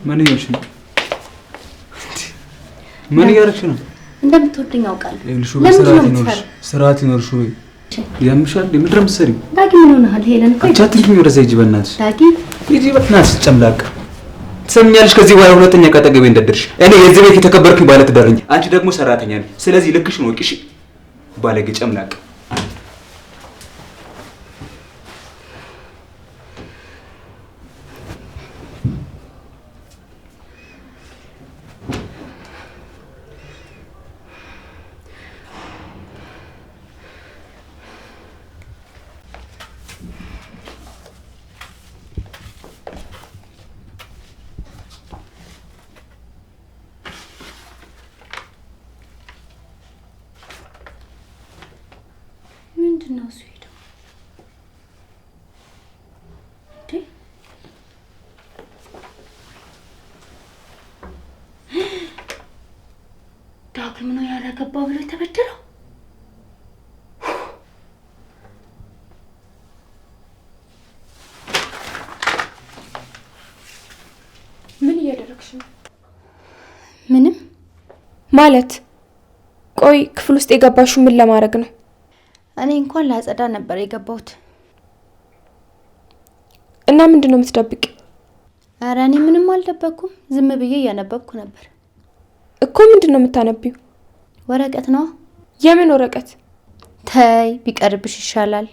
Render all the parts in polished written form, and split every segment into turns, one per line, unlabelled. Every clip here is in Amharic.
ምን እያልሽ ነው? ምን እያልሽ ነው?
እንደምትወደኝ አውቃለሁ።
ስርዓት ይኖርሽ ወይ? ያምሻል ምድር ምሰሪ
ዳጊ ምን ሆነሃል? ሄለን እኮ
አቻትልኝ ወደ ዘይጂ በእናትሽ
ዳጊ
ይጂ በእናትሽ ጨምላቅ ትሰምኛለሽ? ከዚህ በኋላ ሁለተኛ ቀጠገቤ እንደደርሽ እኔ የዚህ ቤት የተከበርኩ ባለ ትዳር ነኝ። አንቺ ደግሞ ሰራተኛ ነሽ። ስለዚህ ልክሽ ነው ወቂሽ ባለጌ ጨምላቅ።
ምንድነው እሱ ሄደው? ዳግም ነው ያላገባ ብሎ የተበደለው?
ምን እያደረግሽ ነው?
ምንም
ማለት። ቆይ ክፍል ውስጥ የገባሽው ምን ለማድረግ ነው?
እኔ እንኳን ላጸዳ ነበር የገባሁት።
እና ምንድነው የምትደብቂ?
ኧረ እኔ ምንም አልደበኩም። ዝም ብዬ እያነበብኩ ነበር።
እኮ ምንድነው የምታነቢው?
ወረቀት ነው።
የምን ወረቀት?
ተይ ቢቀርብሽ ይሻላል።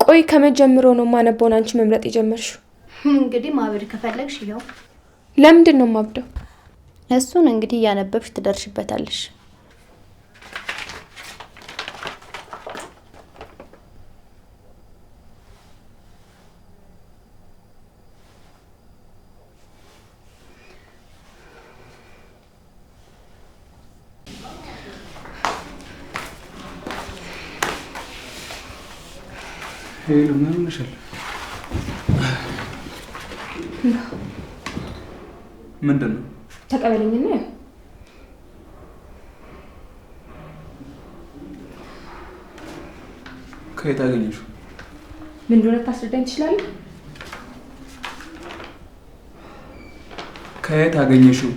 ቆይ ከመጀመሩ ነው ማነበውን አንቺ መምረጥ የጀመርሽው?
እንግዲህ ማብድ ከፈለግሽ ይኸው።
ለምንድን ነው ማብደው?
እሱን እንግዲህ እያነበብሽ ትደርሽበታለሽ።
ሄሎ ምን ሆነሻል? ምንድነው?
ተቀበለኝና
ከየት አገኘሽው?
ምን እንደሆነ ታስረዳኝ ትችላለህ?
ከየት አገኘሽው?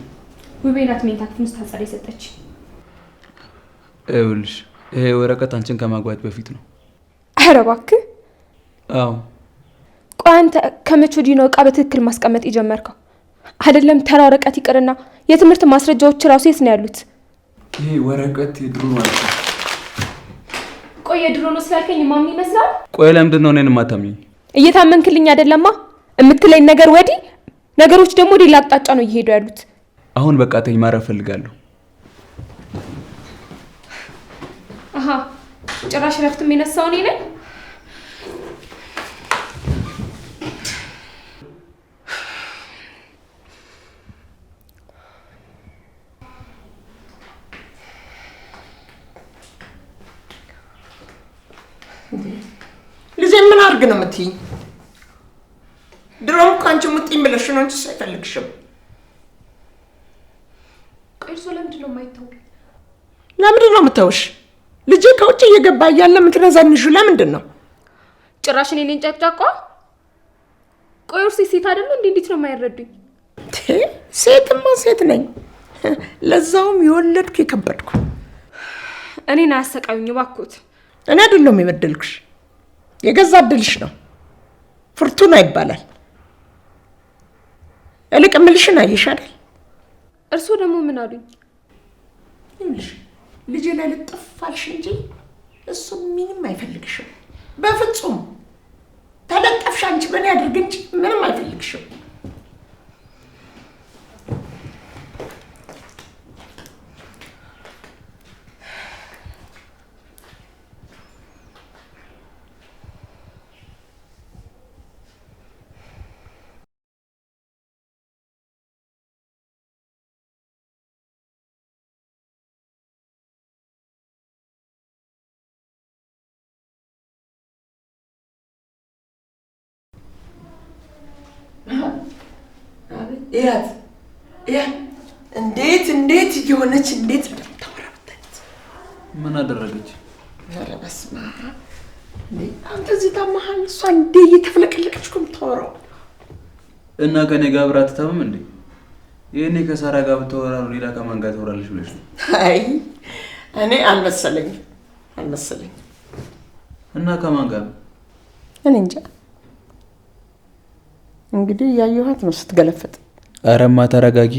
ውቤ ናት መኝታ ክፍል ውስጥ ታጸዳ የሰጠች።
ይኸውልሽ ይሄ ወረቀት አንቺን ከማግባት በፊት ነው።
ኧረ እባክህ።
አዎ።
ቆይ አንተ ከመቼ ወዲህ ነው ዕቃ በትክክል ማስቀመጥ የጀመርከው? አይደለም ተራ ወረቀት ይቅርና የትምህርት ማስረጃዎች ራሱ የት ነው ያሉት?
ይሄ ወረቀት የድሮ ማለት ነው።
ቆይ የድሮ ነው ስላልከኝ ማምን ይመስላል?
ቆይ ለምንድን ነው እኔን የማታምኚኝ?
እየታመንክልኝ አይደለማ የምትለኝ ነገር ወዲህ ነገሮች ደግሞ ሌላ አቅጣጫ ነው እየሄዱ ያሉት።
አሁን በቃ ተኝ፣ ማረፍ ፈልጋለሁ።
አሃ ጭራሽ ረፍት የነሳው እኔ ነኝ?
ልጄ ምን አድርግ ነው የምትይኝ? ድሮም እኮ አንቺ የምትይኝ ብለሽ ነው እንጂ አይፈልግሽም።
ቆይ እርሶ ለምንድን ነው የማይተው?
ለምንድን ነው የምተውሽ? ልጄ ከውጭ እየገባ እያለ የምትረዛንሹ ለምንድን ነው?
ጭራሽ እኔ ነኝ ጨቅጫቋ? ቆይ እርሶ ሴት አይደሉ እንዴ? እንዴት ነው የማይረዱኝ?
ሴትማ ሴት ነኝ፣ ለዛውም የወለድኩ የከበድኩ።
እኔን አያሰቃዩኝ እባክዎት።
እኔ አይደለሁም የበደልኩሽ፣ የገዛ እድልሽ ነው። ፍርቱና ይባላል። እልቅ እምልሽን አየሽ አይደል?
እርሶ ደግሞ ምን አሉኝ?
ይኸውልሽ ልጄ ላይ ልጥፋልሽ እንጂ እሱ ምንም አይፈልግሽም። በፍጹም ተለጠፍሽ አንቺ ምን ያድርግ እንጂ ምንም አይፈልግሽም። እያት እንዴት እየሆነች እንዴት እንደምታወራበት።
ምን አደረገች?
ኧረ በስመ አብ! አንተ እዚህ ታማሃል፣ እሷ እንዴ እየተፍለቀለቀች እኮ የምታወራው።
እና ከኔ ጋር አብራ አትታመም እንዴ? ይሄኔ ከሳራ ጋር ብትወራ ነው ሌላ ከማን ጋር ትወራለች ብለሽ ነው?
አይ እኔ አልመሰለኝም።
እና ከማን ጋር?
እኔ እንጃ። እንግዲህ ያየኋት ነው ስትገለፈጥ።
አረማ ተረጋጊ።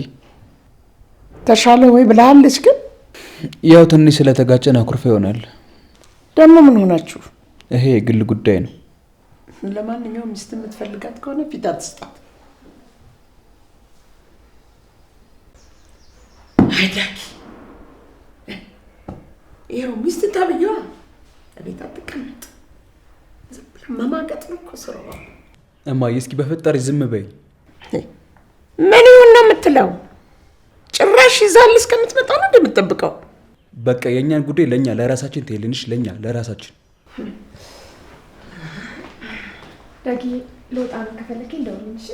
ተሻለ ወይ ብላለች። ግን
ያው ትንሽ ስለተጋጨን አኩርፈ ይሆናል።
ደግሞ ምን ሆናችሁ?
ይሄ የግል ጉዳይ ነው።
ለማንኛውም ሚስት የምትፈልጋት ከሆነ ፊት አትስጣት። አይዳኪ ይኸው ሚስት ተብዬዋ እቤት አትቀመጥ። ዝም ብላ መማገጥ ነው እኮ ስራዋ።
እማዬ እስኪ በፈጠሪ ዝም በይ።
ምን ይሁን ነው የምትለው? ጭራሽ ይዛል እስከምትመጣ ነው እንደምትጠብቀው?
በቃ የእኛን ጉዳይ ለእኛ ለራሳችን ትሄልንሽ። ለእኛ ለራሳችን
ዳጊ ለውጣ ነው ከፈለከኝ እንደውልኝ። እሺ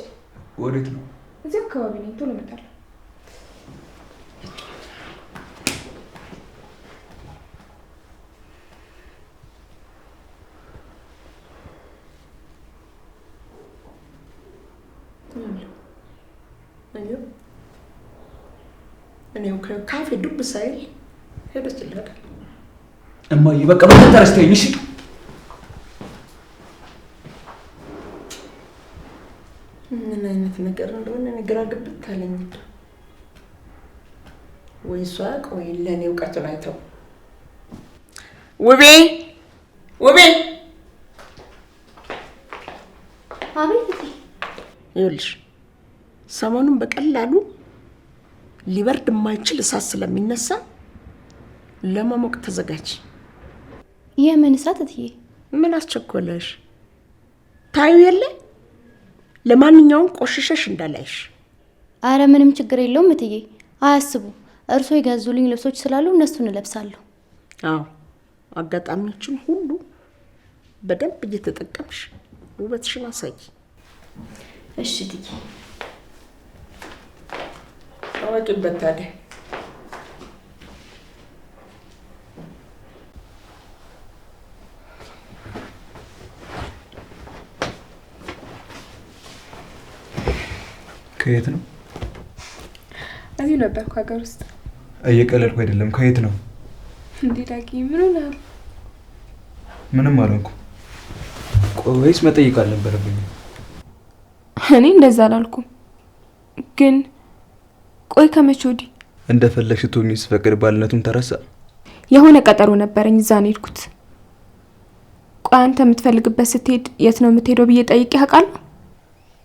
ወዴት ነው?
እዚህ አካባቢ ነኝ። ቶሎ እመጣለሁ።
እኔው ካፌ ዱብ ሳይል ሄደች ይላል።
እማዬ በቃ በፈጠሪ አስተይኝ። እሺ
ምን አይነት ነገር እንደሆነ ግራ ገብት አለኝ። ወይ እሷ ቆይ ለኔ እውቀቱን አይተው። ውቤ
አቤት።
ይኸውልሽ ሰሞኑን በቀላሉ ሊበርድ የማይችል እሳት ስለሚነሳ ለመሞቅ ተዘጋጅ።
የምን እሳት እትዬ?
ምን አስቸኮለሽ? ታዩ የለ። ለማንኛውም ቆሽሸሽ እንዳላይሽ።
አረ ምንም ችግር የለውም እትዬ፣ አያስቡ። እርሶ የገዙልኝ ልብሶች ስላሉ እነሱን እለብሳለሁ።
አዎ አጋጣሚዎችን ሁሉ በደንብ እየተጠቀምሽ ውበትሽን አሳይ።
እሺ እትዬ።
አዋቂበት ታዲያ።
ከየት ነው?
እዚሁ ነበርኩ ሀገር ውስጥ።
እየቀለልኩ አይደለም። ከየት ነው?
እንዴ ዳጊ ምን ሆነህ?
ምንም አልሆንኩም። ቆይስ መጠየቅ አልነበረብኝም?
እኔ እንደዛ አላልኩም። ግን ቆይ ከመቼ ወዲህ
እንደፈለግሽ ትሆኚ ስፈቅድ ባልነቱም ተረሳ?
የሆነ ቀጠሮ ነበረኝ፣ እዛ ነው የሄድኩት። ቆይ አንተ የምትፈልግበት ስትሄድ የት ነው የምትሄደው ብዬ ጠይቄ አውቃለሁ?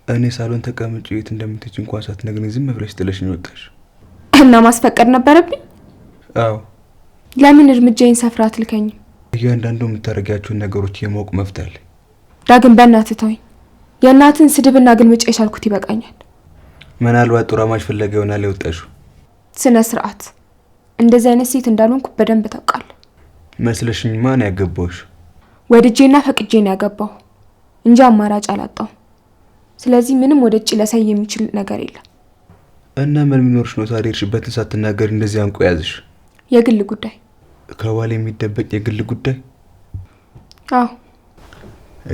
እኔ ሳሎን ተቀምጬ የት እንደምትሄጂ እንኳን ሳትነግሪኝ ዝም ብለሽ ጥለሽኝ ወጣሽ።
እና ማስፈቀድ ነበረብኝ?
አዎ።
ለምን እርምጃዬን ሰፍራ አትልከኝም?
እያንዳንዱ የምታደርጊያቸውን ነገሮች የማወቅ መብት አለ።
ዳግም በእናትህ ተወኝ። የእናትን ስድብና ግልምጫ የቻልኩት ይበቃኛል።
ምናልባት ጡር አማች ፍለጋ ይሆናል የወጣሽው።
ስነ ስርዓት። እንደዚህ አይነት ሴት እንዳልሆንኩ በደንብ ታውቃለህ።
መስለሽኝ ማን ያገባውሽ?
ወድጄና ፈቅጄ ነው ያገባው እንጂ አማራጭ አላጣው። ስለዚህ ምንም ወደ እጭ ለሳይ የሚችል ነገር የለም።
እና ምን ቢኖርሽ ነው ታዲያ ሄድሽበትን ሳትናገር እንደዚህ አንቆ ያዝሽ?
የግል ጉዳይ።
ከባል የሚደበቅ የግል ጉዳይ?
አዎ።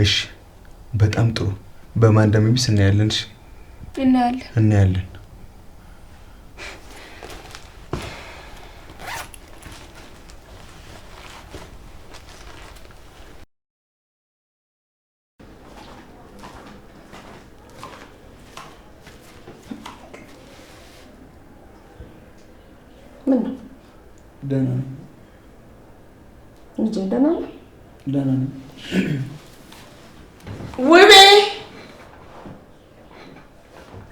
እሺ በጣም ጥሩ። በማን እንደሚብስ እናያለን። እሺ እናያለን።
ምን ነው?
ደህና ነኝ።
ልጄ ደህና ነው?
ደህና ነኝ።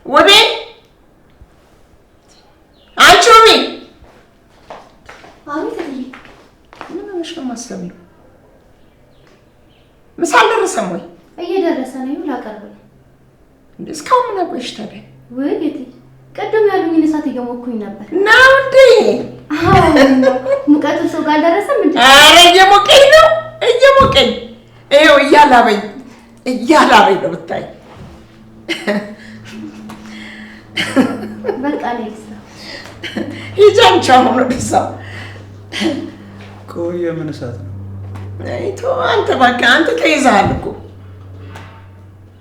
ውቤ አንቺ ውቤ!
አቤት እትዬ።
ምን ሆነሽ ነው የማሰቢው? ምሳ አልደረሰም ወይ?
እየደረሰ ነው። ላቀርብ ነው።
እስካሁን ምን አቆየሽ ታዲያ?
ወይ እትዬ ቅድም ያሉኝን እሳት እየሞኩኝ ነበር።
ነው እንዴ?
አዎ። ሙቀቱ ሰው ጋር አልደረሰም እንዴ?
ኧረ እየሞቀኝ ነው። ይኸው እያላበኝ ነው ብታይ።
በቃ ላይ ስራ
ሂጂ አንቺ አሁን ወደ እሷ።
ቆይ ምን እሳት ነው?
አይ ተው አንተ እባክህ፣ አንተ ተይዘሃል እኮ።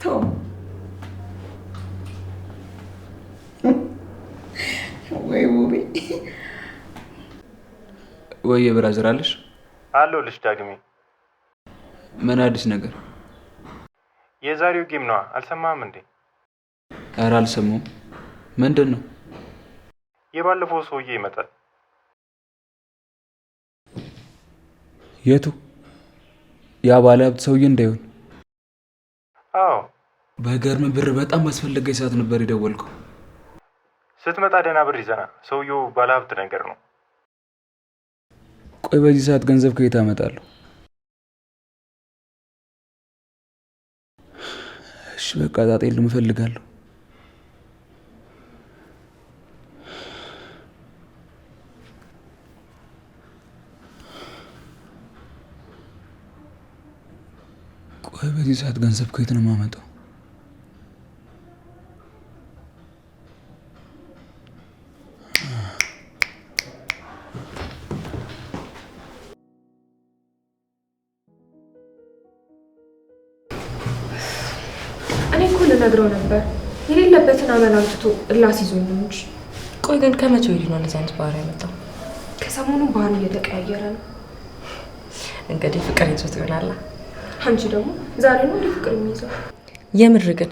ተው
ወይ ብራዘር አለሽ?
አለሁልሽ ዳግሜ።
ምን አዲስ ነገር?
የዛሬው ጌም ነው፣ አልሰማህም እንዴ?
ኧረ አልሰማሁም። ምንድን ነው?
የባለፈው ሰውዬ ይመጣል።
የቱ? ያ ባለ ሀብት ሰውዬ እንዳይሆን?
አዎ።
በገርም ብር በጣም ባስፈለገኝ ሰዓት ነበር የደወልከው።
ስትመጣ ደህና ብር ይዘና። ሰውዬው ባለ ሀብት ነገር ነው።
ቆይ በዚህ ሰዓት ገንዘብ ከየት አመጣለሁ? እሺ በቃ ጣጣ የለም፣ እፈልጋለሁ። ቆይ በዚህ ሰዓት ገንዘብ ከየት ነው የማመጣው?
እኔ እኮ ልነግረው ነበር የሌለበትን አመላልቶ እላስ ይዞኝ ነው እንጂ።
ቆይ ግን ከመቼ ወዲህ ነው እንደዚህ አይነት ባህሪ ያመጣው?
ከሰሞኑ ባህሪ እየተቀያየረ ነው።
እንግዲህ ፍቅር ይዞት ይሆናል።
አንቺ ደግሞ ዛሬ ነው እንደ ፍቅር የሚይዘው?
የምር ግን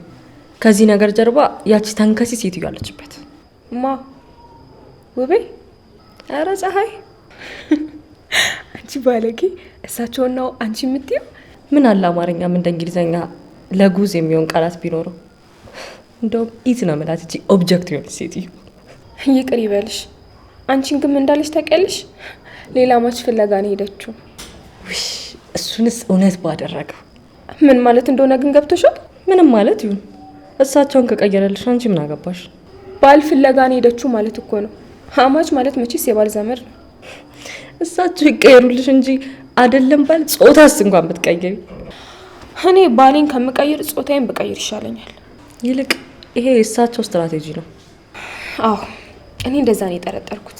ከዚህ ነገር ጀርባ ያቺ ተንከሲ ሴትዮ ያለችበት።
ማ? ውቤ? ኧረ ፀሐይ። አንቺ ባለጌ! እሳቸውን ነው አንቺ የምትይው?
ምን አለ አማርኛም እንደ እንግሊዘኛ ለጉዝ የሚሆን ቃላት ቢኖረው። እንደውም ኢት ነው የምላት እቺ ኦብጀክት የሆነች ሴትዮ።
ይቅር ይበልሽ። አንቺን ግን እንዳለች ታውቂያለሽ? ሌላ ማች ፍለጋ ነው ሄደችው።
እሱንስ እውነት ባደረገው።
ምን ማለት እንደሆነ ግን ገብቶሻል?
ምንም ማለት ይሁን፣ እሳቸውን ከቀየረልሽ አንቺ ምን አገባሽ?
ባል ፍለጋ ነው ሄደችው ማለት እኮ ነው። አማች ማለት መቼስ የባል ዘመድ ነው።
እሳቸው ይቀየሩልሽ እንጂ አይደለም ባል ጾታስ እንኳን ብትቀይሪ።
እኔ ባሌን ከምቀይር ጾታዬን ብቀይር ይሻለኛል።
ይልቅ ይሄ የእሳቸው ስትራቴጂ ነው።
አዎ እኔ እንደዛ ነው የጠረጠርኩት።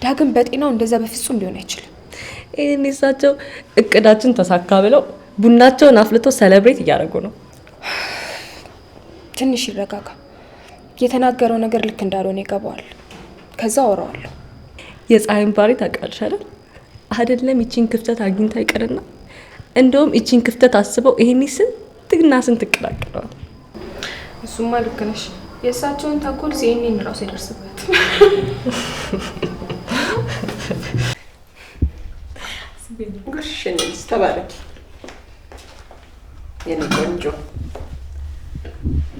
ዳግም በጤናው እንደዛ በፍጹም ሊሆን አይችልም።
ይሄን እሳቸው እቅዳችን ተሳካ ብለው ቡናቸውን አፍልተው ሰለብሬት እያደረጉ ነው።
ትንሽ ይረጋጋ። የተናገረው ነገር ልክ እንዳልሆነ ይገባዋል። ከዛ አወራዋለሁ።
የፀሐይን ባህሪ ታውቂያለሽ አይደል? አይደለም ይቺን ክፍተት አግኝታ ይቀርና እንደውም ይቺን ክፍተት አስበው ይሄን ስንትና ስንት እቅዳቅደዋል።
እሱማ ልክ ነሽ። የእሳቸውን ተንኮል ሲኤንኤን ራሱ ይደርስበት።
ጉሽን ተባረኪ የኔ ቆንጆ።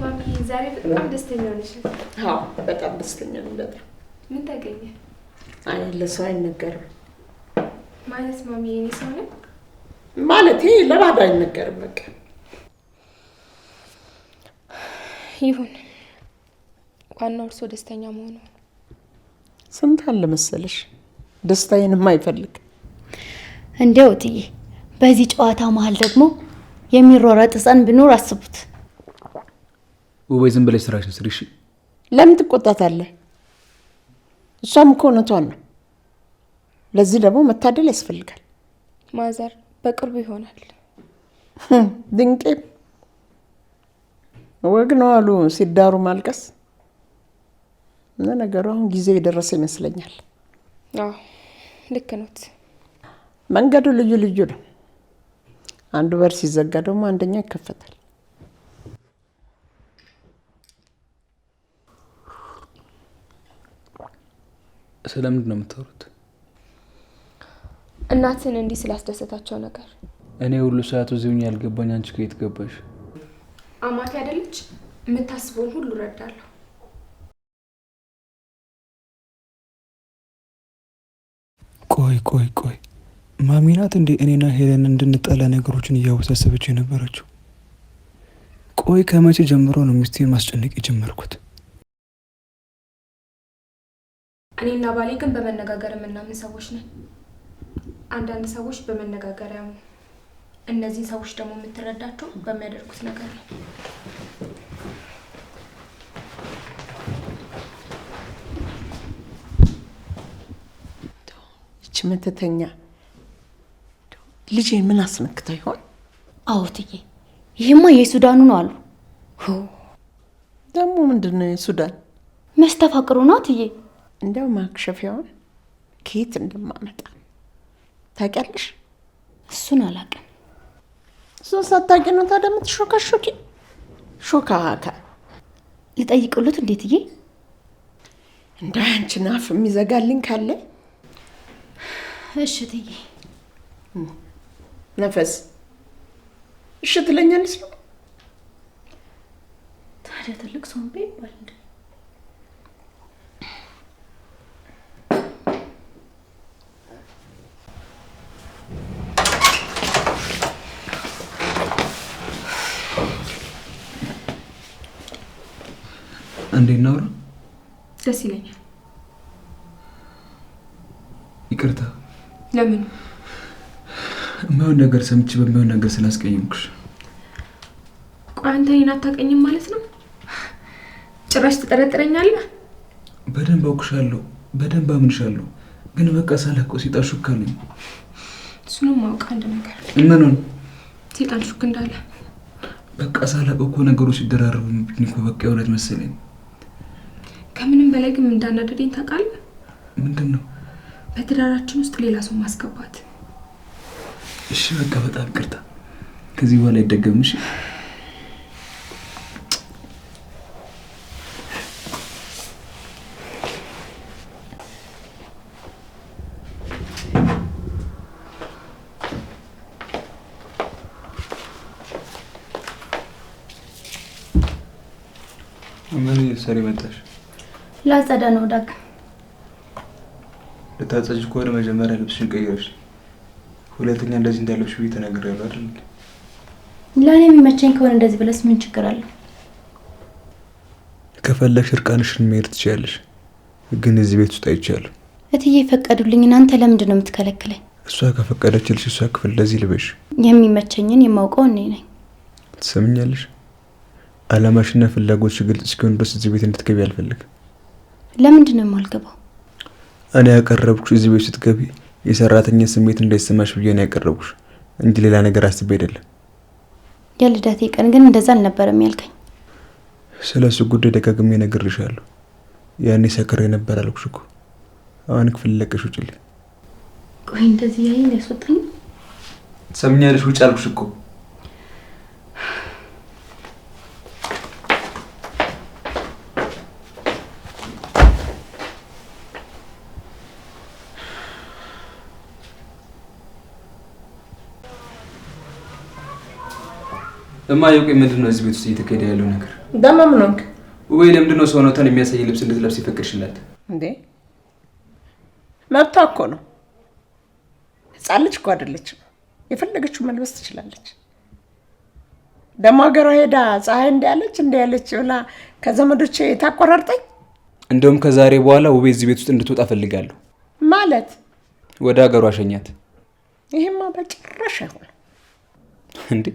ማሚ ዛሬ በጣም ደስተኛ ነሽ?
አዎ በጣም ደስተኛ ነኝ። በጣም
ምን ታገኘ?
አይ ለሰው አይነገርም
ማለት ማሚ የኔ ሰው ነው
ማለት ለባዳ አይነገርም። በቃ
ይሁን፣ ዋናው እርሶ ደስተኛ መሆኑ።
ስንት አለ መሰለሽ ደስታዬን የማይፈልግ።
እንደው እትዬ በዚህ ጨዋታ መሀል ደግሞ የሚሮረጥ ሕፃን ቢኖር አስቡት።
ውቤ ዝም ብለሽ ስራሽን ስሪ እሺ።
ለምን ትቆጣታለህ? እሷም እኮ እውነቷን ነው። ለዚህ ደግሞ መታደል ያስፈልጋል።
ማዘር በቅርቡ ይሆናል።
ድንቄም ወግ ነው አሉ ሲዳሩ ማልቀስ። ነገሩ አሁን ጊዜው የደረሰ ይመስለኛል።
አዎ ልክ ነዎት።
መንገዱ ልዩ ልዩ ነው። አንዱ በር ሲዘጋ ደግሞ አንደኛው ይከፈታል።
ስለምንድን ነው የምታወሩት?
እናትን እንዲህ ስላስደሰታቸው ነገር።
እኔ ሁሉ ሰዓቱ እዚሁኝ ያልገባኝ አንቺ ከየት ገባሽ?
አማቴ አይደለች? የምታስበውን ሁሉ እረዳለሁ።
ቆይ ማሚናት እንዴ እኔና ሄለን እንድንጠላ ነገሮችን እያወሳሰበች የነበረችው? ቆይ ከመቼ ጀምሮ ነው ሚስቴን ማስጨነቅ የጀመርኩት?
እኔና ባሌ ግን በመነጋገር የምናምን ሰዎች ነን። አንዳንድ ሰዎች በመነጋገር ያምኑ። እነዚህ ሰዎች ደግሞ የምትረዳቸው በሚያደርጉት ነገር ነው።
ይች መተተኛ ልጄ ምን አስነክታ ይሆን?
አዎ እትዬ ይሄማ የሱዳኑ ነው አሉ።
ደግሞ ምንድን ነው የሱዳን?
መስተፋቅሩ ነው እትዬ።
እንደው ማክሸፊያውን ከየት እንደማመጣ ታውቂያለሽ?
እሱን አላውቅም።
እሱን ሳታውቂ ነው ታዲያ የምትሾካሾኪ? ሾካካ
ልጠይቅሉት እንዴትዬ?
እንደ አንቺን አፍ የሚዘጋልኝ ካለ
እሺ እትዬ።
ነፈስ እሺ ትለኛለች ነው።
ታዲያ ትልቅ ሰው ይባል እንዴ?
እንዴት ነው?
ደስ ይለኛል።
ይቅርታ።
ለምን?
የማይሆን ነገር ሰምቼ በማይሆን ነገር ስላስቀየምኩሽ።
ቆይ አንተ እኔን አታውቀኝም ማለት ነው? ጭራሽ ትጠረጥረኛለህ?
በደንብ አውቅሻለሁ፣ በደንብ አምንሻለሁ። ግን በቃ ሳላውቀው ሴጣን ሹክ አለኝ።
እሱንም ማውቅ አንድ ነገር።
ምኑን?
ሴጣን ሹክ እንዳለ።
በቃ ሳላውቀው እኮ ነገሮች ሲደራረቡብኝ እኮ በቃ የእውነት መሰለኝ።
ከምንም በላይ ግን እንዳናደደኝ ታውቃለህ?
ምንድን ነው?
በትዳራችን ውስጥ ሌላ ሰው ማስገባት።
እሺ በቃ በጣም ይቅርታ። ከዚህ በኋላ አይደገምም። እሺ ምን ሰሪ መጣሽ?
ላጸዳ ነው ዳግ።
ልታጸጂ ከሆነ መጀመሪያ ልብስሽን ቀይረሽ፣ ሁለተኛ እንደዚህ እንዳለብሽ ብዬ ተናግሬያለሁ አይደል?
ለእኔ የሚመቸኝ ከሆነ እንደዚህ ብለስ ምን ችግር አለው?
ከፈለግሽ እርቃንሽን መሄድ ትችያለሽ፣ ግን እዚህ ቤት ውስጥ አይቻልም።
እትዬ ፈቀዱልኝ። እናንተ ለምንድን ነው የምትከለክለኝ?
እሷ ከፈቀደችልሽ እሷ ክፍል እንደዚህ ልበሽ።
የሚመቸኝን የማውቀው እኔ ነኝ።
ትሰምኛለሽ? አላማሽና ፍላጎትሽ ግልጽ እስኪሆን ድረስ እዚህ ቤት እንድትገቢ አልፈልግም።
ለምንድን ነው የማልገባው?
እኔ ያቀረብኩሽ እዚህ ቤት ስትገቢ የሰራተኛ ስሜት እንዳይሰማሽ ብዬ ነው ያቀረብኩሽ እንጂ ሌላ ነገር አስቤ አይደለም።
የልደቴ ቀን ግን እንደዛ አልነበረም ያልከኝ።
ስለሱ ጉዳይ ደጋግሜ ነግሬሻለሁ። ያኔ ሰክሬ ነበር አልኩሽ እኮ። አሁን ክፍል ለቀሽ ውጭልኝ።
ቆይ እንደዚህ ያይን ያስወጣኝ?
ትሰምኛለሽ? ውጭ አልኩሽ እኮ። እማዬ ምንድን ነው እዚህ ቤት ውስጥ እየተካሄደ ያለው ነገር?
ደመም ነው
ወይ ለምንድን ነው ሰውነቷን የሚያሳይ ልብስ እንድትለብስ ይፈቅድሽላት
እንዴ? መብቷ እኮ ነው። ህፃን ልጅ እኮ አይደለችም። የፈለገችው መልበስ ትችላለች። ደሞ ሀገሯ ሄዳ ፀሐይ እንዲያለች ብላ ከዘመዶቼ ታቆራርጠኝ።
እንደውም ከዛሬ በኋላ ውቤ እዚህ ቤት ውስጥ እንድትወጣ ፈልጋለሁ።
ማለት
ወደ ሀገሯ አሸኛት።
ይሄማ በጭራሽ አይሆንም
እንዴ!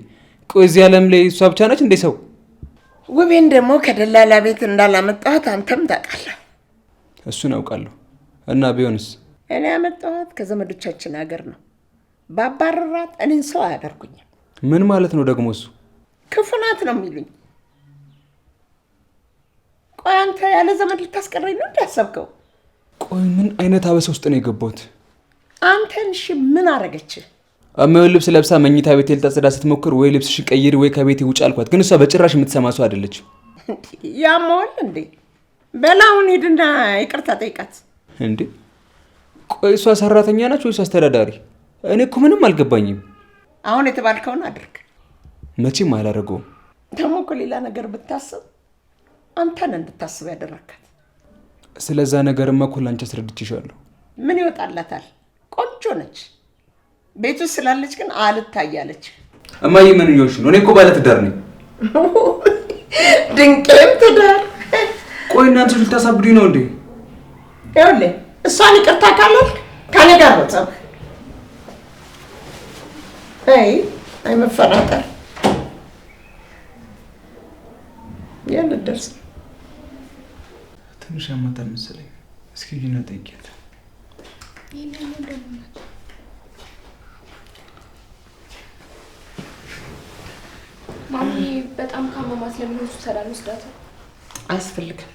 ቆይ እዚህ ዓለም ላይ እሷ ብቻ ነች እንዴ ሰው?
ውቤን ደግሞ ከደላላ ቤት እንዳላመጣኋት አንተም ታውቃለህ።
እሱን አውቃለሁ። እና ቢሆንስ?
እኔ ያመጣኋት ከዘመዶቻችን ሀገር ነው። ባባረራት እኔን ሰው አያደርጉኝም።
ምን ማለት ነው ደግሞ እሱ?
ክፉ ናት ነው የሚሉኝ። ቆይ አንተ ያለ ዘመድ ልታስቀረኝ ነው እንዳሰብከው?
ቆይ ምን አይነት አበሳ ውስጥ ነው የገባሁት?
አንተን እሺ ምን አረገችህ?
አመው ልብስ ለብሳ መኝታ ቤት ልታጸዳ ስትሞክር ወይ ልብስሽን ቀይሪ ወይ ከቤቴ ውጭ አልኳት። ግን እሷ በጭራሽ የምትሰማ ሰው አይደለችም።
ያማዋል እንዴ? በላውን ሄድና ይቅርታ ጠይቃት።
እንዴ ቆይ እሷ ሰራተኛ ናች ወይስ አስተዳዳሪ? እኔ እኮ ምንም አልገባኝም።
አሁን የተባልከውን አድርግ።
መቼም አላደርገውም።
ደግሞ እኮ ሌላ ነገር ብታስብ አንተን እንድታስብ ያደረካት።
ስለዛ ነገርማ እኮ ላንቺ አስረድቼሻለሁ።
ምን ይወጣላታል? ቆንጆ ነች። ቤቱ ስላለች ግን አልታያለች።
እማዬ ምን ይሆንሽ ነው? እኔ እኮ ባለ ትዳር ነኝ።
ድንቄም ትዳር።
ቆይ እናንተ ልታሳብዱኝ ነው እንዴ?
ይኸውልህ እሷን ይቅርታ ካላልክ ከኔ ጋር ነው ጸብ። አይ መፈናጠር ያለ ደርስ
ትንሽ ያማታል መሰለኝ። እስኪ ሊና ጠይቂያት።
ማሚ በጣም ካመማት ለምን ሆስፒታል ወስዳት?
አያስፈልግም።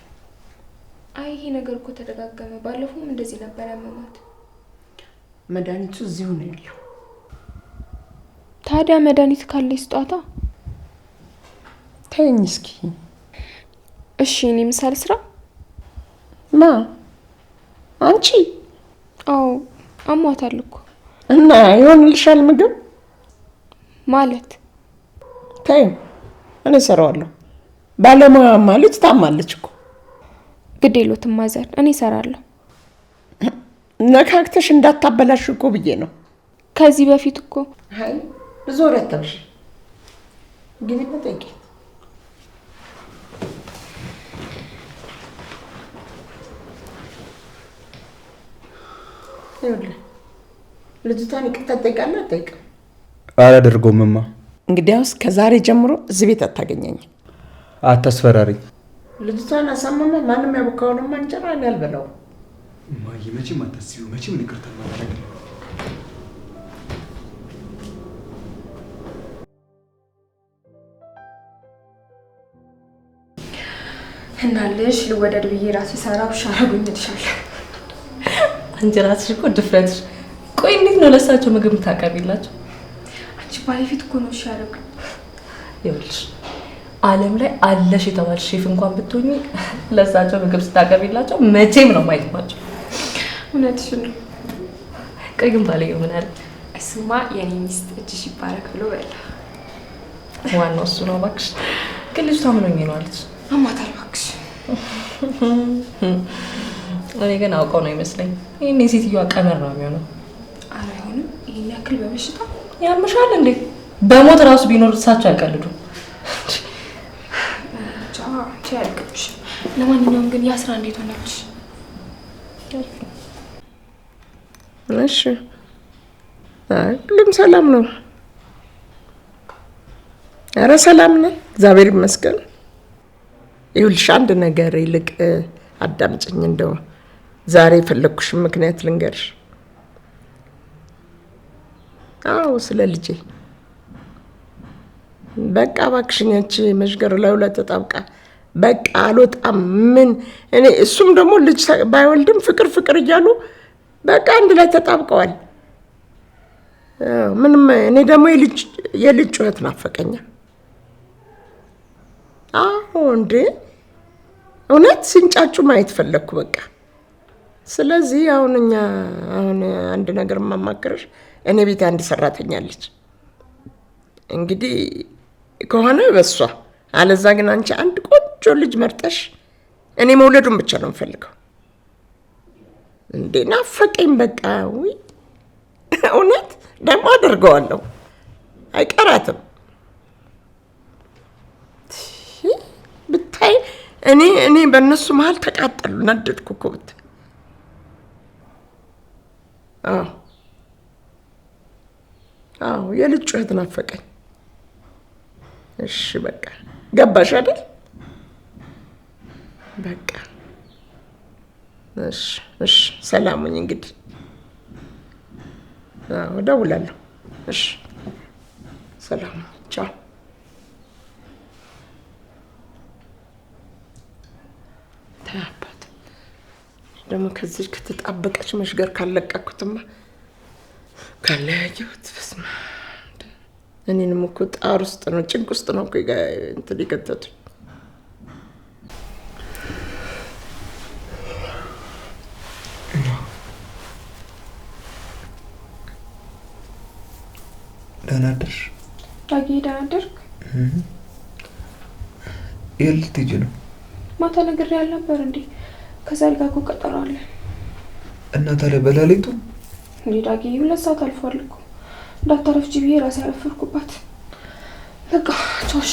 አይ ይሄ ነገር እኮ ተደጋገመ። ባለፈውም እንደዚህ ነበር ያመማት።
መድኃኒቱ እዚሁ ነው ያለው።
ታዲያ መድኃኒት ካለ ስጧታ።
ተይኝ እስኪ።
እሺ እኔ ምሳል ስራ
ማ አንቺ?
አዎ አሟታል እኮ
እና ይሆንልሻል ምግብ
ማለት።
ተይኝ እኔ እሰራዋለሁ። ባለሙያማ ልጅ ታማለች እኮ።
ግድ የለዎትም ማዘር፣ እኔ እሰራለሁ።
ነካክተሽ እንዳታበላሽ እኮ ብዬ ነው።
ከዚህ በፊት እኮ
አይ ብዙ ወረተብሽ። ግቢ ተጠቂ። ይኸውልህ ልጅቷን ይቅርታ ትጠይቃለህ አትጠይቅም?
አላደርገውምማ።
እንግዲያውስ ከዛሬ ጀምሮ እዚህ ቤት አታገኘኝም።
አታስፈራሪኝ።
ልጅቷን አሳመመ ማንም ያቦካውንማ እንጀራ እኔ አልበላውም።
እማዬ መቼም አታስቢው፣ መቼም ይቅርታ ማድረግ
እናልሽ ልወደድ ብዬ ራሴ ሰራው ሻራጉኝልሻለሁ።
አንቺ ራስሽ እኮ ድፍረትሽ። ቆይ እንዴት ነው ለሳቸው ምግብ ታቀርቢላቸው?
አንቺ ባለፊት እኮ ነው ሻራጉ።
ይኸውልሽ ዓለም ላይ አለሽ የተባልሽ ሼፍ እንኳን ብትሆኚ ለሳቸው ምግብ ስታቀርቢላቸው መቼም ነው የማይጥማቸው።
እውነትሽን ነው።
ቆይ ግን ባለየው ምን አለ?
እሱማ የኔ ሚስት እጅሽ ይባረክ ብሎ በላ።
ዋናው እሱ ነው እባክሽ። ግን ልጅቷ ምን ሆኜ ነው አለች?
አማታል እባክሽ።
እኔ ግን አውቀው ነው ይመስለኝ። ይሄኔ ሴትዮዋ ቀመር ነው የሚሆነው።
ኧረ አይሆንም። ይሄን ያክል በበሽታ
ያምሻል እንዴ? በሞት ራሱ ቢኖር እሳቸው ያቀልዱ።
ያልቅብሽ። ለማንኛውም ግን ያስራ እንዴት ሆነልሽ?
እሺ አይ ሁሉም ሰላም ነው። ኧረ ሰላም ነው እግዚአብሔር ይመስገን። ይኸውልሽ አንድ ነገር ይልቅ አዳምጪኝ። እንደው ዛሬ የፈለኩሽን ምክንያት ልንገርሽ። አዎ ስለ ልጄ በቃ እባክሽኝ አንቺ መሽገር ላይ ሁለት ተጣብቃ በቃ አልወጣም። ምን እኔ እሱም ደግሞ ልጅ ባይወልድም ፍቅር ፍቅር እያሉ በቃ አንድ ላይ ተጣብቀዋል። ምንም እኔ ደግሞ የልጅ ጩኸት ናፈቀኛ። አዎ እንዴ እውነት ሲንጫጩ ማየት ፈለግኩ በቃ። ስለዚህ አሁን አንድ ነገር ማማከርሽ፣ እኔ ቤት አንድ ሰራተኛ አለች። እንግዲህ ከሆነ በሷ አለዛ ግን አንቺ አንድ ቆንጆ ልጅ መርጠሽ እኔ መውለዱን ብቻ ነው የምፈልገው። እንዴ ናፈቀኝ በቃ። ውይ እውነት ደግሞ አደርገዋለሁ፣ አይቀራትም። ብታይ እኔ በእነሱ መሀል ተቃጠሉ፣ ነደድኩ እኮ ብታይ። አዎ የልጅ ጩኸት ናፈቀኝ። እሺ በቃ ገባሽ አይደል? በቃ እሺ ሰላሙኝ እንግዲህ። እደውላለሁ። እሺ ሰላም ቻው። ታያባት ደግሞ ከዚህ ከተጣበቀች መሽገር ካለቀኩትማ ካለያየሁት በስመ አብ። እኔንም እኮ ጣር ውስጥ ነው ጭንቅ ውስጥ ነው እኮ እንትን የከተቱኝ።
ደህና አደርሽ?
ዳጊ ደህና አደርክ?
የት ልትሄጂ ነው?
ማታ ነግሬያለሁ ነበር እንዴ? ከዛ ጋር እኮ ቀጠሮ አለን።
እና ታዲያ በሌሊቱ
እንዴ ዳጊ 2 ሰዓት አልፏል እኮ። እንዳታረፍጂ ብዬ ራሴ ያረፈርኩባት። በቃ ቻው እሺ።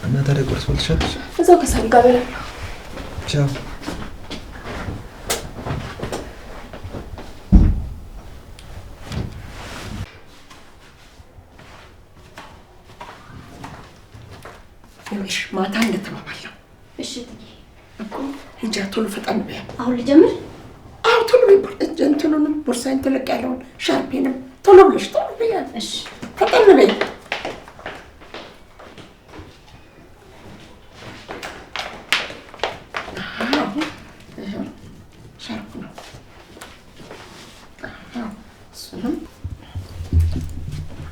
እና ታዲያ ቁርስ በልተሻል?
እዛው ከሳል ጋር በላለሁ።
ቻው።
ማታ እንደተባባለው
እሺ
እኮ ሂጂ ቶሎ ፈጣን በይ።
አሁን ልጀምር?
አዎ ቶሎ በይ። እንትኑንም ቦርሳዬን ተለቅ ያለውን ሻርፔንም ቶሎ ብለሽ ቶሎ በይ።
እሺ
ፈጣን በይ። ሻርፕ ነው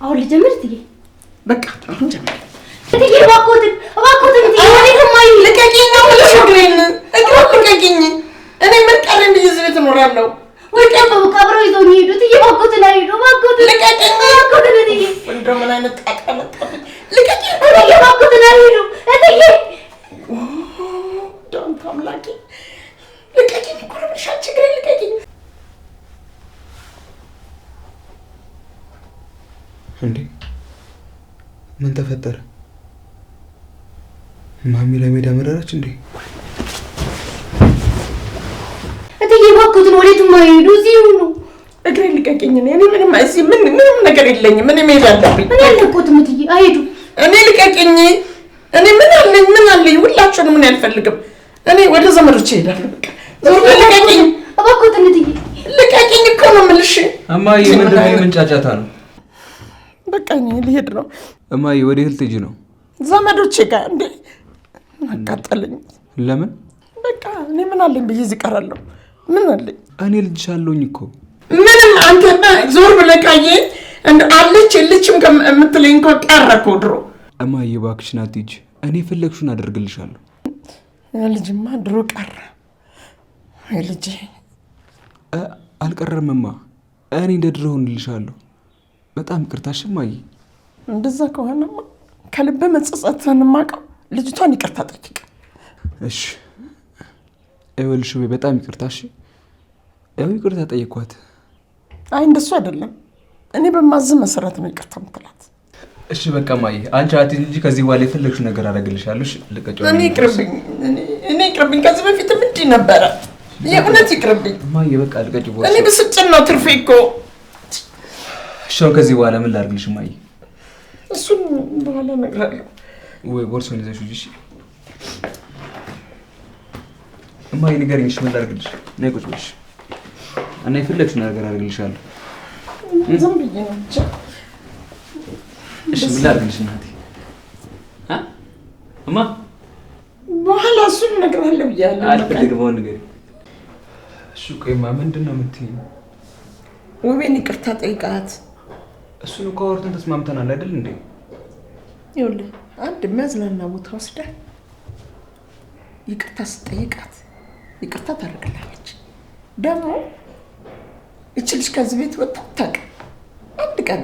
አሁን ልጀምር እትዬ?
በቃ አሁን ጀምር
እትዬ። እባክዎትን እትዬ ወዴትም
ልቀቂኝ ነው የምልሽ። እግሬን ልቀቂኝ። እኔ ምን ቀረኝ ብዬ እዚህ ቤት እኖራለሁ?
ቀብረው ይዘውኝ ሄዱ። እትዬ እባክዎትን አይሄዱ። እባክዎትን
ልቀቂኝ።
እባክዎትን እትዬ።
እንደው ምን አይነት ጣጣ መጣብኝ። ልቀቂኝ
እትዬ እባክዎትን አይሄዱ እትዬ።
ዳንተ አምላኬ ልቀቂኝ እኮ ነው የምልሽ። አንቺ እግሬን ልቀቂኝ።
እንዴ ምን ተፈጠረ? ማሚ ለሜዳ መረራች እንዴ?
እትዬ እባክዎትን ወዴትም አይሄዱ። እዚሁ ነው።
እግሬን ልቀቂኝ። እኔ ምንም እዚህ ምንም ነገር የለኝም። እኔ መሄድ አለብኝ።
እኔ አልለቅዎትም እትዬ። አይሄዱ።
እኔ ልቀቂኝ። እኔ ምን አለኝ? ሁላችሁንም ምን አልፈልግም። እኔ ወደ ዘመዶቼ እሄዳለሁ። በቃ ልቀቂኝ
እባክዎትን እትዬ።
ልቀቂኝ እኮ ነው የምልሽ።
እማዬ ምንድን ነው የምንጫጫታ ነው?
በቃ እኔ ልሄድ ነው።
እማዬ ወዴት ልትሄጂ ነው?
ዘመዶቼ ጋር። እንዴ አቃጠለኝ።
ለምን?
በቃ እኔ ምን አለኝ ብዬ እዚህ እቀራለሁ? ምን አለኝ?
እኔ ልጅሽ አለሁኝ እኮ።
ምንም አንተና ዞር ብለህ ካየህ አለች የለችም ከምትለኝ እንኳን ቀረ እኮ ድሮ።
እማዬ እባክሽን አትሂጂ። እኔ የፈለግሽውን አደርግልሻለሁ።
ልጅማ ድሮ ቀረ። ልጄ
አልቀረምማ። እኔ እንደ ድሮ ሆንልሻለሁ። በጣም ይቅርታሽ እማዬ።
እንደዛ ከሆነማ ከልብ መጸጸትህን የማውቀው ልጅቷን ይቅርታ ጠይቅ።
እሺ ይኸውልሽ በጣም ይቅርታሽ። ያው ይቅርታ ጠይቋት።
አይ እንደሱ አይደለም። እኔ በማዝ መሰረት ነው ይቅርታ የምትላት።
እሺ በቃ እማዬ አንቺ አትሂጂ እንጂ ከዚህ በኋላ የፈለግሽውን ነገር አደርግልሻለሁ። እሺ ልቀቂው።
እኔ ይቅርብኝ። ከዚህ በፊትም እንዲህ ነበረ። የእውነት ይቅርብኝ
እማዬ። በቃ ልቀቂው።
እኔ ብስጭት ነው ትርፌ እኮ።
እሺ ከዚህ በኋላ ምን ላድርግልሽ እማዬ?
እሱን በኋላ እነግርሃለሁ።
ወይ ቦርሳውን ይዘሽ ሂጂ። እሺ እማዬ ንገሪኝ። እሺ ምን ላድርግልሽ? ነይ ቁጭ በይ። እና የፈለግሽውን ነገር አደርግልሻለሁ።
ዝም ብዬ ነው ብቻ።
እሺ ምን ላድርግልሽ እናቴ? እማ
በኋላ እሱን እነግርሃለሁ ብያለሁ።
አልፈልግም። አሁን ንገሪኝ። እሺ ቆይማ ምንድን ነው የምትይኝ?
ውቤን ይቅርታ ጠይቃት።
እሱን እኮ አውርተን ተስማምተናል አይደል እንዴ?
ይኸውልህ አንድ የሚያዝናና ቦታ ወስደህ ይቅርታ ስጠይቃት ይቅርታ ታደርግላለች። ደግሞ እች ልጅ ከዚህ ቤት ወጥታ አታውቅም። አንድ ቀን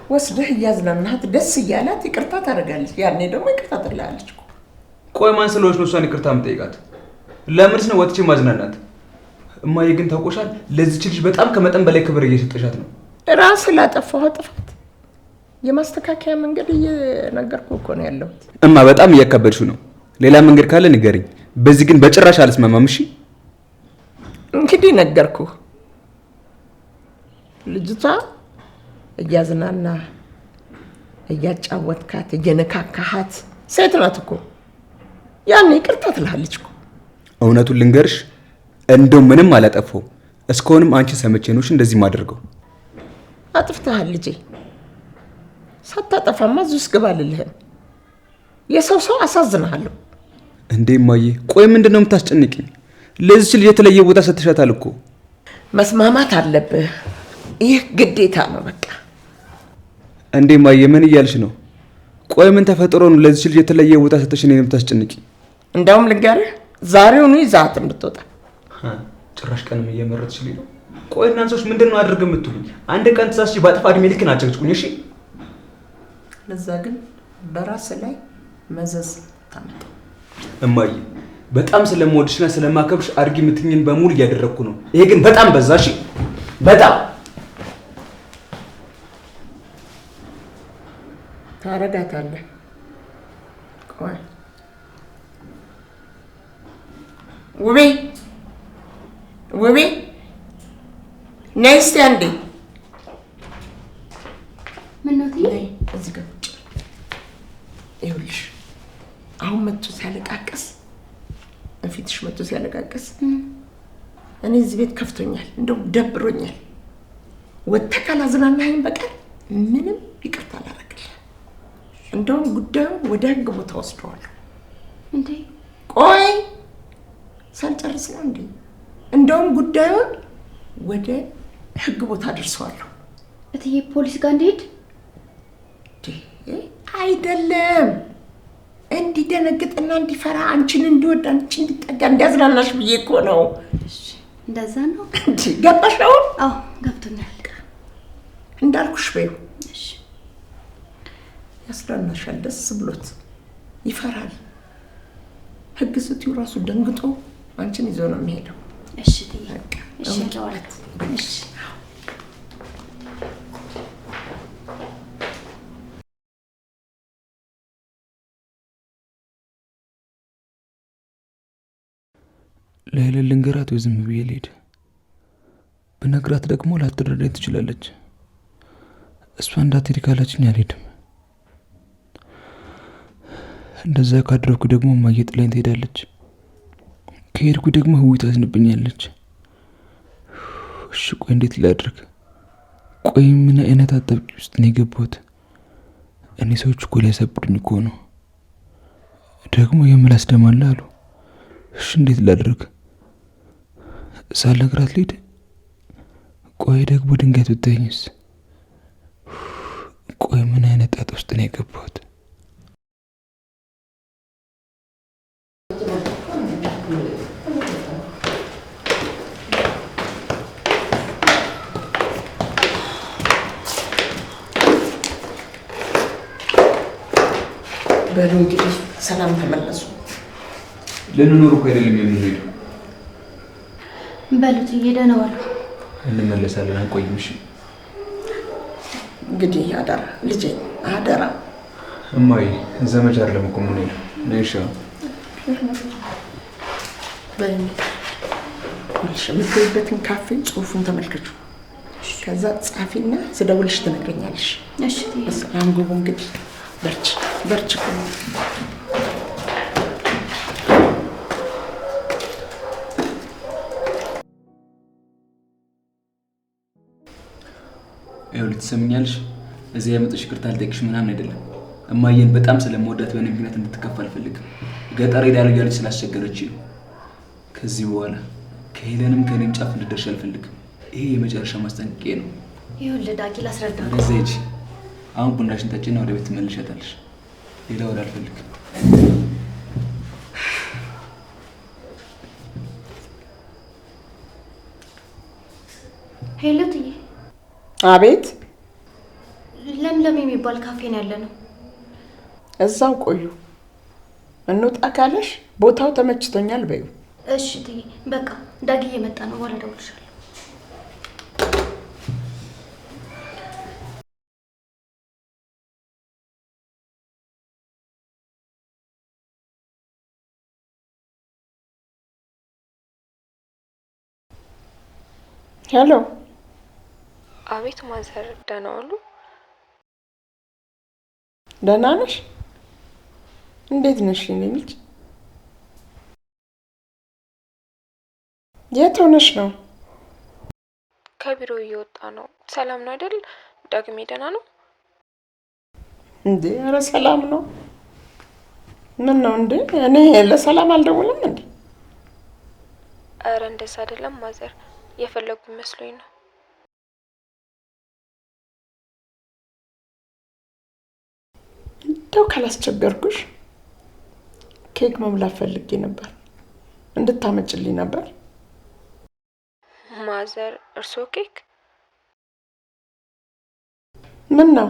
ወስደህ እያዝናናት ደስ እያላት ይቅርታ ታደርጋለች። ያኔ ደግሞ ይቅርታ ትላለች።
ቆይ ማን ስለሆነች ነው እሷን ይቅርታ የምጠይቃት? ለምንስ ነው ወጥቼ ማዝናናት? እማዬ ግን ታውቆሻል፣ ለዚች ልጅ በጣም ከመጠን በላይ ክብር እየሰጠሻት ነው።
ራስህ ላጠፋኸው ጥፋት የማስተካከያ መንገድ እየነገርኩህ እኮ ነው ያለሁት።
እማ በጣም እያካበድሽው ነው። ሌላ መንገድ ካለ ንገሪኝ። በዚህ ግን በጭራሽ አልስማማም። እሺ
እንግዲህ ነገርኩህ። ልጅቷ እያዝናና እያጫወትካት እየነካካሃት ሴት ናት እኮ። ያኔ ይቅርታ ትልሃለች እኮ።
እውነቱን ልንገርሽ፣ እንደው ምንም አላጠፋው። እስካሁንም አንቺ ሰምቼ ነው እንደዚህ ማድረገው።
አጥፍተሃል ልጄ። ሳታጠፋማ እዚህ ውስጥ ግባ አልልህም። የሰው አሳዝንሃለሁ።
እንዴ እማዬ ቆይ ምንድን ነው የምታስጨንቂኝ? ለዚች ልጅ የተለየ ቦታ ሰጥተሻታል እኮ።
መስማማት አለብህ። ይህ ግዴታ ነው በቃ።
እንዴ እማዬ ምን እያልሽ ነው? ቆይ ምን ተፈጥሮ ነው ለዚች ልጅ የተለየ ቦታ ሰጥተሽ እኔን የምታስጨንቂኝ?
እንደውም ልንገርህ ዛሬውኑ ይዛት እንድትወጣ።
ጭራሽ ቀንም እየመረጥሽልኝ ነው። ቆይ እናንተ ሰዎች ምንድን ነው አድርገው የምትሉኝ? አንድ ቀን ተሳስቼ ባጠፋ እድሜ ልክ ናቸግጭቁኝ። እሺ
ለዛ ግን በራስ ላይ መዘዝ ታመጣ።
እማዬ በጣም ስለምወድሽና ስለማከብሽ አድርጊ የምትኝን በሙሉ እያደረግኩ ነው። ይሄ ግን በጣም በዛ። እሺ በጣም
ታረጋታለህ። ቆይ ውቤ ነይ እስኪ አንዴ።
ምነው ትዬ?
እዚህ ጋር ቁጭ። ይኸውልሽ አሁን መጥቶ ሲያለቃቅስ እፊትሽ መጥቶ ሲያለቃቅስ እኔ እዚህ ቤት ከፍቶኛል፣ እንደውም ደብሮኛል። ወጥተህ ካላዝናናኸኝ በቀር ምንም ይቅርታ አላደርግልህም። እንደውም ጉዳዩን ወደ ህግ ቦታ ወስደዋለሁ።
እንዴ
ቆይ ሳልጨርስ ነው እንዴ? እንደውም ጉዳዩን ወደ ህግ ቦታ አደርሰዋለሁ።
እትዬ ፖሊስ ጋር እንዴት?
አይደለም እንዲደነግጥና እንዲፈራ አንቺን እንዲወድ አንቺን እንዲጠጋ እንዲያዝናናሽ ብዬ እኮ ነው።
እንደዛ ነው
እንዴ? ገባሽ አሁን?
አዎ ገብቶኛል።
እንዳልኩሽ በይው።
እሺ
ያስራናሻል። ደስ ብሎት ይፈራል። ህግ ስትዩ ራሱ ደንግጦ አንቺን ይዞ ነው የሚሄደው።
እሺ እትዬ እሺ ለዋለት እሺ
ለሄለን ልንገራት ወይ ዝም ብዬ ልሄድ? ብነግራት ደግሞ ላትረዳኝ ትችላለች። እሷ እንዳትሄድ ካለችኝ አልሄድም። እንደዛ ካደረኩ ደግሞ እማዬ ጥላኝ ትሄዳለች። ከሄድኩ ደግሞ ህዊ ታዝንብኛለች። እሺ ቆይ እንዴት ላድርግ? ቆይ ምን አይነት አጣብቂ ውስጥ ነው የገባሁት? እኔ ሰዎች እኮ ሊያሳብዱኝ እኮ ነው። ደግሞ የምላስ ደም አለ አሉ። እሺ እንዴት ላድርግ? ሳልነግራት ልሂድ? ቆይ ደግሞ ድንገት ብታይኝስ? ቆይ ምን አይነት ጣጣ ውስጥ ነው የገባሁት?
በሉ እንግዲህ ሰላም ተመለሱ።
ልንኖር እኮ አይደለም የምንሄደው።
በሉት እየደህና ዋሉ።
እንመለሳለን፣ አንቆይም። እሺ
እንግዲህ አደራ ልጄ አደራ።
እማዬ ዘመቻ አይደለም እኮ የምንሄደው። ነይሻ
የምትሄድበትን ካፌ ጽሁፉን ተመልከቹ። ከዛ ጻፊና ስደውልሽ ትነግረኛለሽ።
እሺ
አንጉቡ እንግዲህ በርች በርች።
ይኸውልሽ ትሰምኛለሽ? እዚህ ያመጣሽ ይቅርታ አልጠይቅሽ ምናምን አይደለም። እማዬን በጣም ስለምወዳት በእኔ ምክንያት እንድትከፋ አልፈልግም። ገጠር ሄዳለሁ እያለች ስላስቸገረችኝ ነው። ከዚህ በኋላ ከሄለንም ከእኔም ጫፍ እንድትደርሽ አልፈልግም። ይሄ የመጨረሻ ማስጠንቀቂያ ነው።
ይኸውልህ ዳጊ ላስረዳህ።
ወደዛ ሂጂ። አሁን ቡናሽን ጠጪና ወደ ቤት ትመልሻታለሽ። ሌላ ወደ አልፈልግም።
ሄሎ እትዬ።
አቤት።
ለምለም የሚባል ካፌ ነው ያለ ነው።
እዛው ቆዩ። እንውጣ ካለሽ ቦታው ተመችቶኛል በይው።
እሺ እትዬ በቃ ዳጊ እየመጣ ነው። በኋላ እደውልልሻለሁ።
ሄሎ።
አቤት ማዘር፣ ደህና ዋሉ?
ደህና ነሽ? እንዴት ነሽ የኔ ልጅ? የት ሆነሽ ነው?
ከቢሮ እየወጣ ነው። ሰላም ነው አይደል? ዳግሜ ደህና ነው
እንዴ? ኧረ ሰላም ነው። ምን ነው እንዴ? እኔ ለሰላም አልደውልም እንዴ?
ኧረ እንደዛ አይደለም ማዘር፣ የፈለጉ መስሎኝ ነው።
እንደው ካላስቸገርኩሽ ኬክ መብላት ፈልጌ ነበር፣ እንድታመጭልኝ ነበር።
ማዘር፣ እርስዎ ኬክ?
ምን ነው?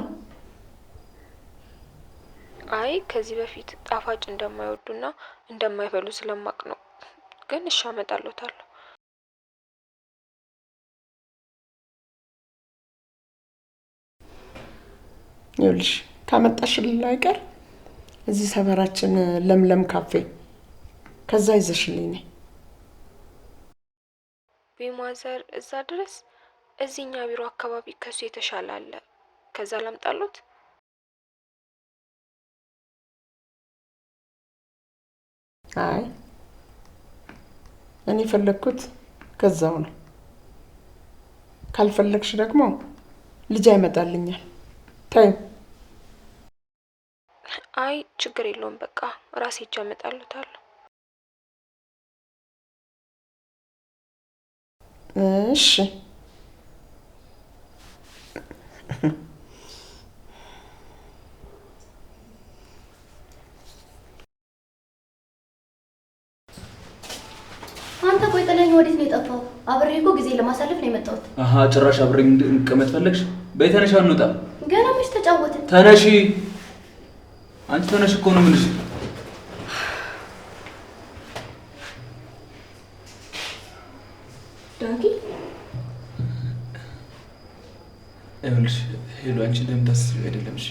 አይ ከዚህ በፊት ጣፋጭ እንደማይወዱና እንደማይበሉ ስለማቅ ነው። ግን እሺ አመጣልዎታለሁ።
ይኸውልሽ ካመጣሽልኝ አይቀር እዚህ ሰፈራችን ለምለም ካፌ ከዛ ይዘሽልኝ ነይ።
ቢማዘር እዛ ድረስ? እዚህኛ ቢሮ አካባቢ ከሱ የተሻለ አለ። ከዛ ላምጣሎት?
አይ እኔ ፈለግኩት ከዛው ነው። ካልፈለግሽ ደግሞ ልጅ አይመጣልኛል። ታዩ።
አይ ችግር የለውም፣ በቃ ራሴ ሄጄ አመጣልዎታለሁ።
እሺ
የጠፋው? አብሬ እኮ ጊዜ ለማሳለፍ ነው የመጣሁት።
አሃ ጭራሽ አብሬኝ እንቀመጥ ፈለግሽ? በይ ተነሽ፣ አንወጣ።
ገና መች ተጫወትን?
ተነሺ፣ አንቺ ተነሽ እኮ ነው የምልሽ።
ዳጊ
ይኸውልሽ ሄሎ፣ አንቺ እንደምታስቢው አይደለም። እሺ